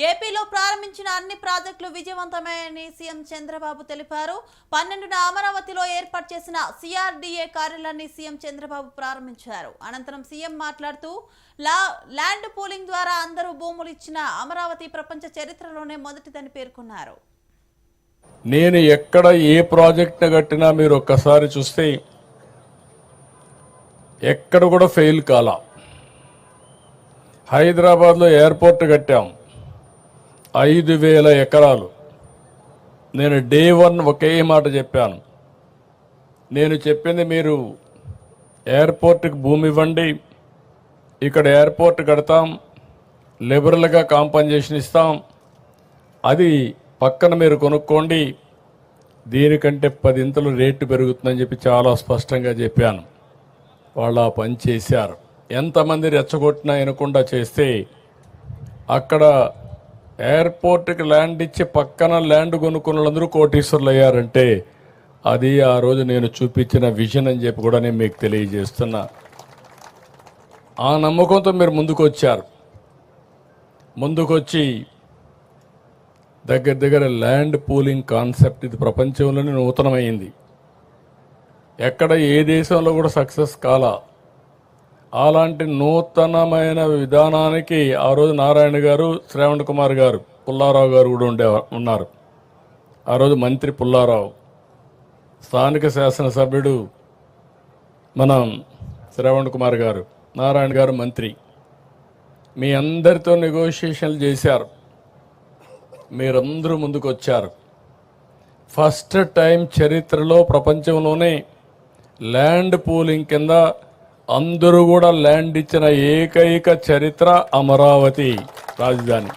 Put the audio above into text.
ఏపీలో ప్రారంభించిన అన్ని ప్రాజెక్టులు విజయవంతమయ్యాయని సీఎం చంద్రబాబు తెలిపారు. 12న అమరావతిలో ఏర్పాటు చేసిన సిఆర్డీఏ కార్యాలయాన్ని సీఎం చంద్రబాబు ప్రారంభించారు. అనంతరం సీఎం మాట్లాడుతూ ల్యాండ్ పూలింగ్ ద్వారా అందరూ భూములు ఇచ్చిన అమరావతి ప్రపంచ చరిత్రలోనే మొదటిదని పేర్కొన్నారు. నేను ఎక్కడ ఏ ప్రాజెక్ట్ కట్టినా మీరు ఒక్కసారి చూస్తే ఎక్కడ కూడా ఫెయిల్ కాలా. హైదరాబాద్లో ఎయిర్పోర్ట్ కట్టాం, 5,000 ఎకరాలు. నేను డే 1 ఒకే మాట చెప్పాను, నేను చెప్పింది మీరు ఎయిర్పోర్ట్కి భూమి ఇవ్వండి, ఇక్కడ ఎయిర్పోర్ట్ కడతాం, లిబరల్గా కాంపన్సేషన్ ఇస్తాం, అది పక్కన మీరు కొనుక్కోండి, దీనికంటే 10 ఇంతలు రేటు పెరుగుతుందని చెప్పి చాలా స్పష్టంగా చెప్పాను. వాళ్ళు ఆ పని చేశారు. ఎంతమంది రెచ్చగొట్టినా వినకుండా చేస్తే అక్కడ ఎయిర్పోర్ట్కి ల్యాండ్ ఇచ్చి పక్కన ల్యాండ్ కొనుక్కున్న వాళ్ళందరూ కోటీశ్వర్లు అయ్యారంటే అది ఆ రోజు నేను చూపించిన విజన్ అని చెప్పి కూడా నేను మీకు తెలియజేస్తున్నా. ఆ నమ్మకంతో మీరు ముందుకొచ్చారు. ముందుకొచ్చి దగ్గర ల్యాండ్ పూలింగ్ కాన్సెప్ట్ ఇది ప్రపంచంలోనే నూతనమైంది. ఎక్కడ ఏ దేశంలో కూడా సక్సెస్ కాలా. అలాంటి నూతనమైన విధానానికి ఆ రోజు నారాయణ గారు, శ్రావణ్ కుమార్ గారు, పుల్లారావు గారు కూడా ఉన్నారు. ఆ రోజు మంత్రి పుల్లారావు, స్థానిక శాసనసభ్యుడు మనం శ్రావణ్ కుమార్ గారు, నారాయణ గారు మంత్రి. మీ అందరితో నెగోషియేషన్లు చేశారు. మీరందరూ ముందుకు వచ్చారు. ఫస్ట్ టైం చరిత్రలో ప్రపంచంలోనే ల్యాండ్ పూలింగ్ కింద అందరూ కూడా ల్యాండ్ ఇచ్చిన ఏకైక చరిత్ర అమరావతి రాజధాని.